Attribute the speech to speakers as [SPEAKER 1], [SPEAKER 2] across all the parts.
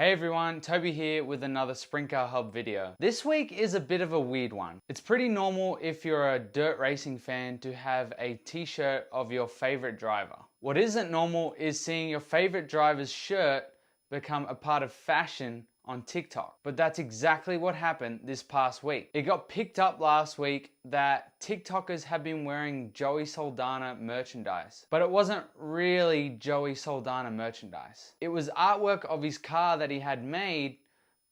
[SPEAKER 1] Hey everyone, Toby here with another Sprint Car Hub video. This week is a bit of a weird one. It's pretty normal if you're a dirt racing fan to have a t-shirt of your favorite driver. What isn't normal is seeing your favorite driver's shirt become a part of fashion on TikTok. But that's exactly what happened this past week. It got picked up last week that TikTokers have been wearing Joey Saldana merchandise. But it wasn't really Joey Saldana merchandise. It was artwork of his car that he had made,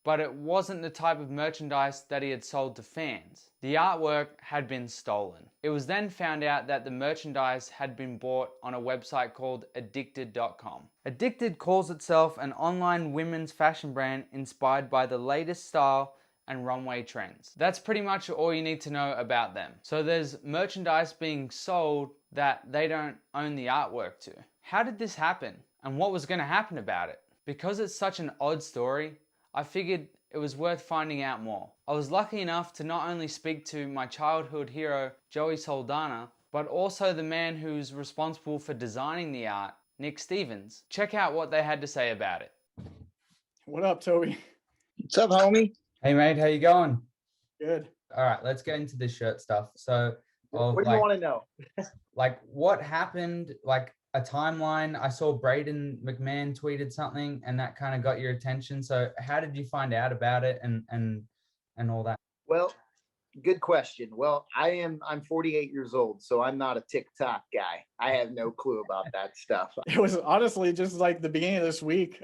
[SPEAKER 1] but it wasn't the type of merchandise that he had sold to fans. The artwork had been stolen. It was then found out that the merchandise had been bought on a website called addicted.com. Addicted calls itself an online women's fashion brand inspired by the latest style and runway trends. That's pretty much all you need to know about them. So there's merchandise being sold that they don't own the artwork to. How did this happen? And what was going to happen about it? Because it's such an odd story, I figured it was worth finding out more. I was lucky enough to not only speak to my childhood hero, Joey Saldana, but also the man who's responsible for designing the art, Nick Stevens. Check out what they had to say about it.
[SPEAKER 2] What up, Toby?
[SPEAKER 3] What's up, homie?
[SPEAKER 1] Hey mate, how you going?
[SPEAKER 2] Good.
[SPEAKER 1] All right, let's get into this shirt stuff. So,
[SPEAKER 3] What do you want to know?
[SPEAKER 1] like what happened, like a timeline. I saw Braden McMahon tweeted something and that kind of got your attention. So how did you find out about it and all that?
[SPEAKER 3] Well, good question. Well, I'm 48 years old, so I'm not a TikTok guy. I have no clue about that stuff.
[SPEAKER 2] It was honestly just like the beginning of this week.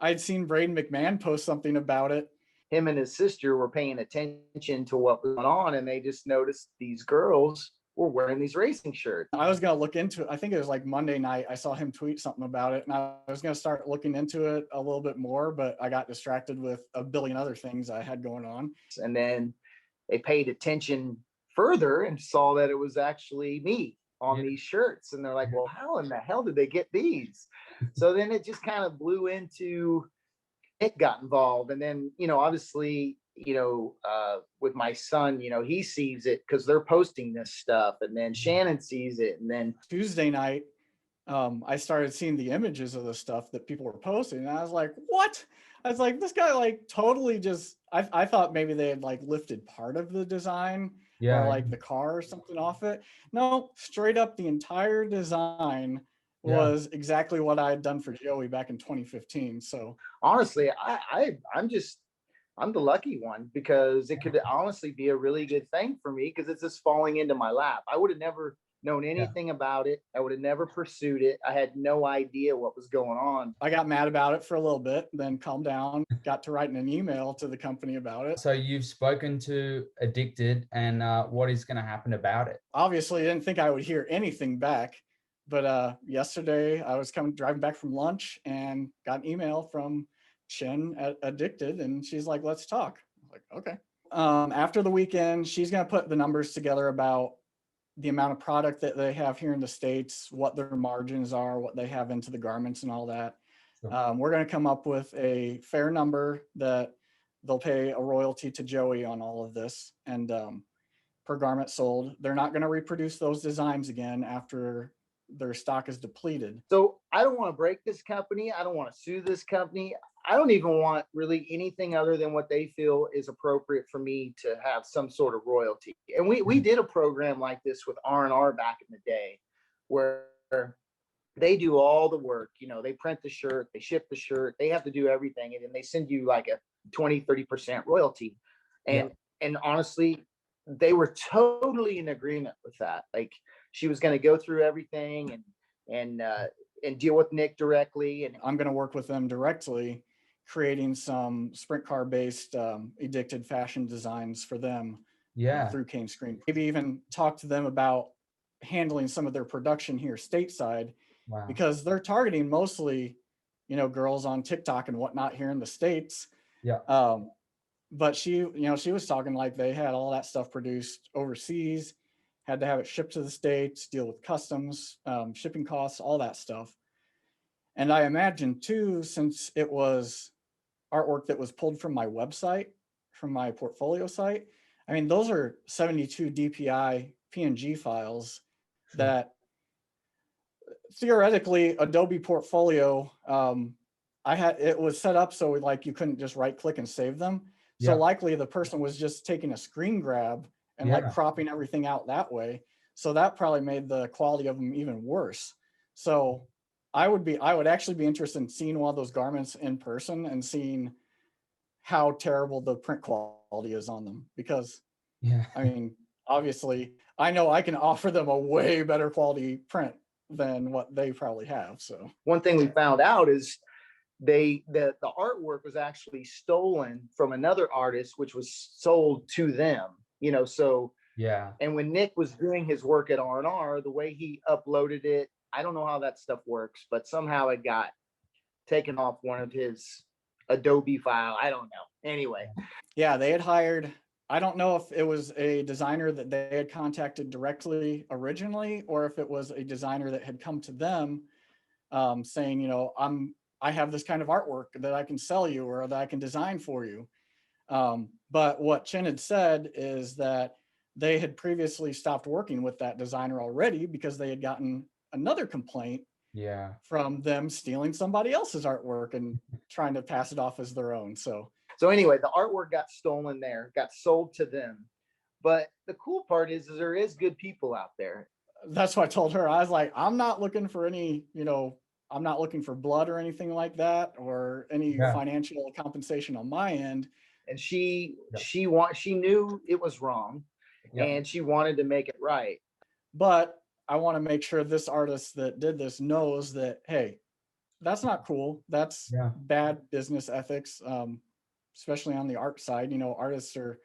[SPEAKER 2] I'd seen Braden McMahon post something about it.
[SPEAKER 3] Him and his sister were paying attention to what was going on, and they just noticed these girls were wearing these racing shirts.
[SPEAKER 2] I was going to look into it. I think it was like Monday night. I saw him tweet something about it, and I was going to start looking into it a little bit more, but I got distracted with a billion other things I had going on.
[SPEAKER 3] And then they paid attention further and saw that it was actually me on these shirts. And they're like, well, how in the hell did they get these? So then it just kind of blew into, Nick got involved. And then, obviously, with my son, he sees it because they're posting this stuff, and then Shannon sees it. And then
[SPEAKER 2] Tuesday night, I started seeing the images of the stuff that people were posting, and I was like, what? I was like, this guy like totally just, I thought maybe they had like lifted part of the design or like the car or something off it. No, straight up the entire design was exactly what I had done for Joey back in 2015. So
[SPEAKER 3] honestly, I'm the lucky one, because it could honestly be a really good thing for me, because it's just falling into my lap. I would have never known anything about it. I would have never pursued it. I had no idea what was going on.
[SPEAKER 2] I got mad about it for a little bit, then calmed down, got to writing an email to the company about it.
[SPEAKER 1] So you've spoken to Addicted, and what is going to happen about it?
[SPEAKER 2] Obviously, I didn't think I would hear anything back. But yesterday I was driving back from lunch and got an email from Shen at Addicted, and she's like, let's talk. I was like, okay. After the weekend, she's going to put the numbers together about the amount of product that they have here in the States, what their margins are, what they have into the garments and all that. Sure. We're going to come up with a fair number that they'll pay a royalty to Joey on all of this. And per garment sold, they're not going to reproduce those designs again after their stock is depleted.
[SPEAKER 3] So I don't want to break this company. I don't want to sue this company. I don't even want really anything other than what they feel is appropriate for me to have some sort of royalty. And we did a program like this with R&R back in the day, where they do all the work. They print the shirt, they ship the shirt, they have to do everything. And then they send you like a 20-30% royalty. And honestly, they were totally in agreement with that. Like, she was going to go through everything and deal with Nick directly. And
[SPEAKER 2] I'm going to work with them directly, creating some sprint car based Addicted fashion designs for them through Cane Screen. Maybe even talk to them about handling some of their production here stateside, because they're targeting mostly, girls on TikTok and whatnot here in the States. But she was talking like they had all that stuff produced overseas, had to have it shipped to the States, deal with customs, shipping costs, all that stuff. And I imagine too, since it was artwork that was pulled from my website, from my portfolio site, I mean, those are 72 DPI PNG files that theoretically Adobe Portfolio, it was set up so like you couldn't just right click and save them. So likely the person was just taking a screen grab and like cropping everything out that way. So that probably made the quality of them even worse. So I would actually be interested in seeing one of those garments in person and seeing how terrible the print quality is on them, because I mean, obviously I know I can offer them a way better quality print than what they probably have. So
[SPEAKER 3] one thing we found out is the artwork was actually stolen from another artist, which was sold to them, you know. So and when Nick was doing his work at R&R, the way he uploaded it, I don't know how that stuff works, but somehow it got taken off one of his Adobe file. I don't know. Anyway.
[SPEAKER 2] Yeah, they had hired, I don't know if it was a designer that they had contacted directly originally, or if it was a designer that had come to them saying, you know, I have this kind of artwork that I can sell you or that I can design for you. But what Chin had said is that they had previously stopped working with that designer already because they had gotten another complaint from them stealing somebody else's artwork and trying to pass it off as their own. So
[SPEAKER 3] anyway, the artwork got stolen there, got sold to them. But the cool part is there is good people out there.
[SPEAKER 2] That's what I told her. I was like, I'm not looking for any, you know, I'm not looking for blood or anything like that, or any financial compensation on my end.
[SPEAKER 3] And she knew it was wrong, and she wanted to make it right.
[SPEAKER 2] But I want to make sure this artist that did this knows that, hey, that's not cool. That's bad business ethics, especially on the art side. You know, artists are,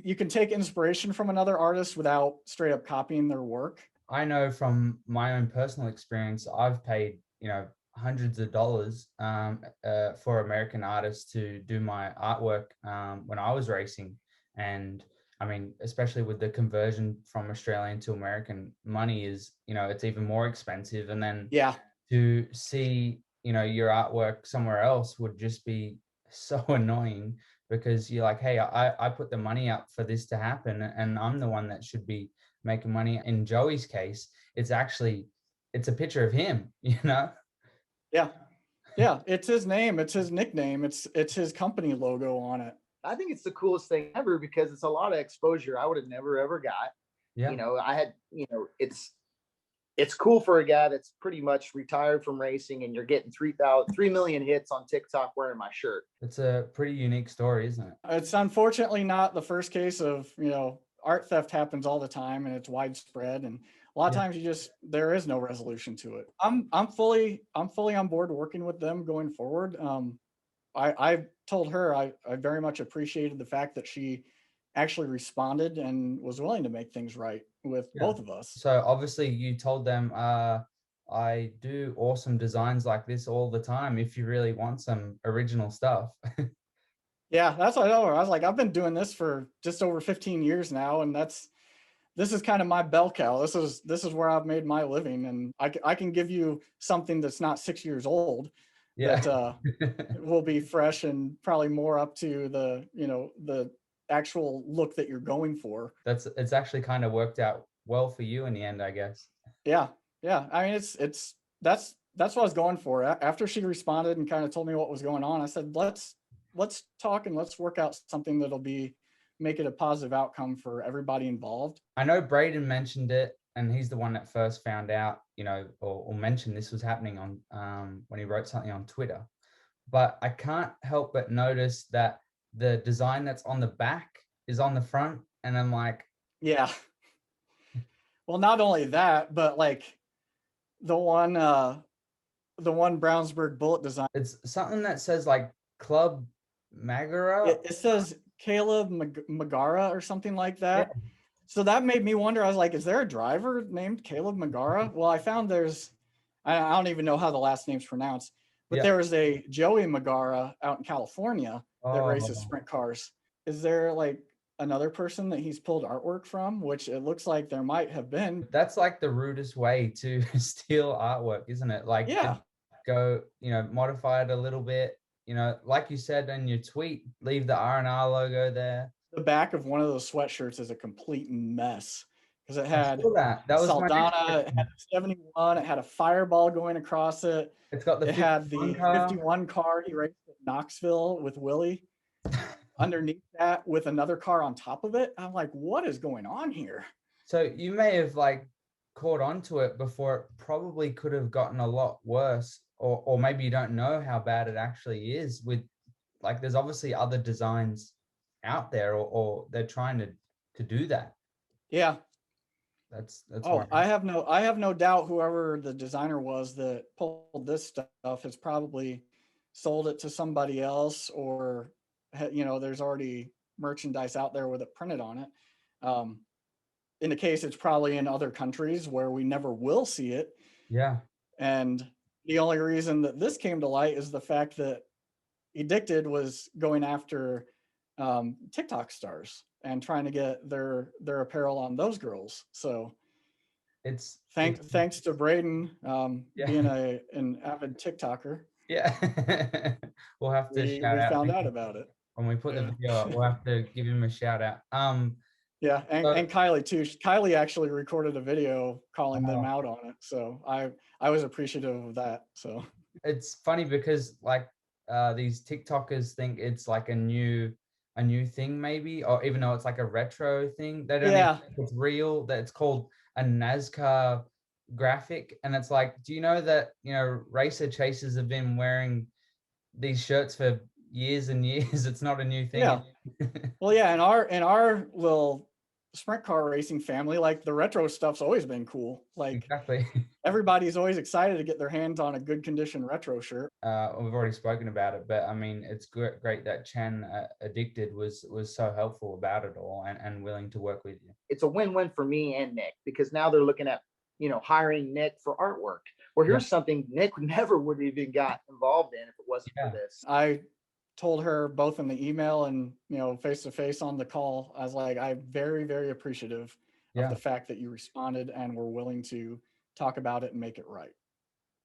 [SPEAKER 2] you can take inspiration from another artist without straight up copying their work.
[SPEAKER 4] I know from my own personal experience, I've paid, you know, hundreds of dollars for American artists to do my artwork when I was racing. And I mean, especially with the conversion from Australian to American money is, you know, it's even more expensive. And then to see, you know, your artwork somewhere else would just be so annoying, because you're like, hey, I put the money up for this to happen, and I'm the one that should be making money. In Joey's case, it's a picture of him, you know?
[SPEAKER 2] Yeah, it's his name, it's his nickname, it's his company logo on it.
[SPEAKER 3] I think it's the coolest thing ever because it's a lot of exposure I would have never ever got. You know, I had, you know, it's cool for a guy that's pretty much retired from racing, and you're getting 3 million hits on TikTok wearing my shirt.
[SPEAKER 4] It's a pretty unique story, isn't it?
[SPEAKER 2] It's unfortunately not the first case of, you know, art theft happens all the time and it's widespread, and a lot of times there is no resolution to it. I'm fully on board working with them going forward. I told her I very much appreciated the fact that she actually responded and was willing to make things right with both of us.
[SPEAKER 4] So obviously you told them, I do awesome designs like this all the time if you really want some original stuff.
[SPEAKER 2] Yeah, that's what I told her. I was like, I've been doing this for just over 15 years now, and this is kind of my bell cow. This is where I've made my living, and I can give you something that's not 6 years old, that will be fresh and probably more up to the, you know, the actual look that you're going for.
[SPEAKER 4] It's actually kind of worked out well for you in the end, I guess.
[SPEAKER 2] Yeah. I mean, that's what I was going for. After she responded and kind of told me what was going on, I said, let's talk and let's work out something that'll make it a positive outcome for everybody involved.
[SPEAKER 4] I know Braden mentioned it, and he's the one that first found out, you know, or mentioned this was happening on when he wrote something on Twitter. But I can't help but notice that the design that's on the back is on the front, and I'm like,
[SPEAKER 2] yeah. Well, not only that, but like the one Brownsburg bullet design.
[SPEAKER 4] It's something that says like Club Magara.
[SPEAKER 2] It says Caleb Magara or something like that. Yeah. So that made me wonder. I was like, is there a driver named Caleb Magara? Well, I found I don't even know how the last name's pronounced, but there was a Joey Magara out in California that races sprint cars. Is there like another person that he's pulled artwork from, which it looks like there might have been?
[SPEAKER 4] That's like the rudest way to steal artwork, isn't it? Like, go, you know, modify it a little bit, you know, like you said in your tweet, leave the R&R logo there.
[SPEAKER 2] The back of one of those sweatshirts is a complete mess. because it
[SPEAKER 4] I
[SPEAKER 2] had
[SPEAKER 4] saw that. That was my next
[SPEAKER 2] Saldana, it
[SPEAKER 4] question.
[SPEAKER 2] had 71, it had a fireball going across it.
[SPEAKER 4] It's got the
[SPEAKER 2] It had
[SPEAKER 4] 51
[SPEAKER 2] the
[SPEAKER 4] car.
[SPEAKER 2] 51 car he raced at Knoxville with Willie. Underneath that with another car on top of it. I'm like, what is going on here?
[SPEAKER 4] So you may have like caught on to it before it probably could have gotten a lot worse, or maybe you don't know how bad it actually is. With like, there's obviously other designs out there, or they're trying to do that.
[SPEAKER 2] Yeah.
[SPEAKER 4] That's why.
[SPEAKER 2] Oh, I have no doubt whoever the designer was that pulled this stuff has probably sold it to somebody else, or there's already merchandise out there with it printed on it. In the case, it's probably in other countries where we never will see it.
[SPEAKER 4] Yeah.
[SPEAKER 2] And the only reason that this came to light is the fact that Addicted was going after TikTok stars and trying to get their apparel on those girls. So
[SPEAKER 4] It's
[SPEAKER 2] thanks to Braden
[SPEAKER 4] Yeah.
[SPEAKER 2] being an avid TikToker.
[SPEAKER 4] Yeah. We'll have to
[SPEAKER 2] We
[SPEAKER 4] shout out
[SPEAKER 2] found out about it.
[SPEAKER 4] when we put the
[SPEAKER 2] Yeah.
[SPEAKER 4] video up. We'll have to give him a shout out.
[SPEAKER 2] Yeah, and Kylie too. Kylie actually recorded a video calling them
[SPEAKER 4] Oh.
[SPEAKER 2] out on it. So I was appreciative of that. So
[SPEAKER 4] It's funny because like these TikTokers think it's like a new thing, maybe, or even though it's like a retro thing, they don't even think it's real, that it's called a NASCAR graphic. And it's like, do you know that, racer chasers have been wearing these shirts for years and years? It's not a new thing.
[SPEAKER 2] Yeah. Well, yeah, in our little sprint car racing family, like the retro stuff's always been cool. Like
[SPEAKER 4] Exactly.
[SPEAKER 2] everybody's always excited to get their hands on a good condition retro shirt.
[SPEAKER 4] We've already spoken about it, but I mean, it's great that Chen Addicted was so helpful about it all, and willing to work with you.
[SPEAKER 3] It's a win-win for me and Nick, because now they're looking at, hiring Nick for artwork. Well, here's something Nick never would have even got involved in if it wasn't for this.
[SPEAKER 2] I told her both in the email and face to face on the call. I was like, I'm very, very appreciative of the fact that you responded and were willing to talk about it and make it right.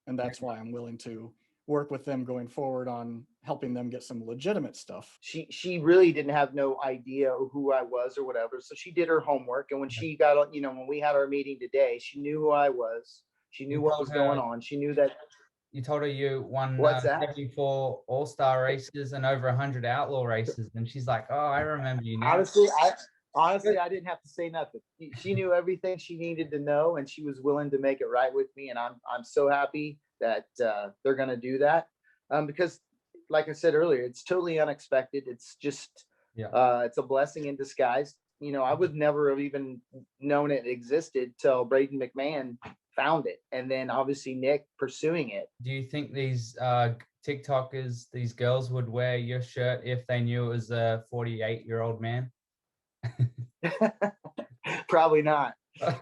[SPEAKER 2] And that's why I'm willing to work with them going forward on helping them get some legitimate stuff.
[SPEAKER 3] She really didn't have no idea who I was or whatever. So she did her homework. And when she got, when we had our meeting today, she knew who I was. She knew what was going on. She knew that.
[SPEAKER 4] You told her you won 74 all-star races and over 100 outlaw races, and she's like, "Oh, I remember you now."
[SPEAKER 3] Honestly, I didn't have to say nothing. She knew everything she needed to know, and she was willing to make it right with me. And I'm so happy that they're going to do that, because, like I said earlier, it's totally unexpected. It's just it's a blessing in disguise. I would never have even known it existed till Braden McMahon found it, and then obviously Nick pursuing it.
[SPEAKER 4] Do you think these TikTokers, these girls, would wear your shirt if they knew it was a 48-year-old man?
[SPEAKER 3] Probably not.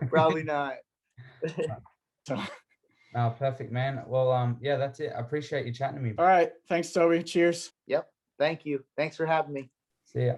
[SPEAKER 3] Probably not.
[SPEAKER 4] Oh, perfect, man. Well, yeah, that's it. I appreciate you chatting to me.
[SPEAKER 2] All right. Thanks, Toby. Cheers.
[SPEAKER 3] Yep. Thank you. Thanks for having me.
[SPEAKER 4] See ya.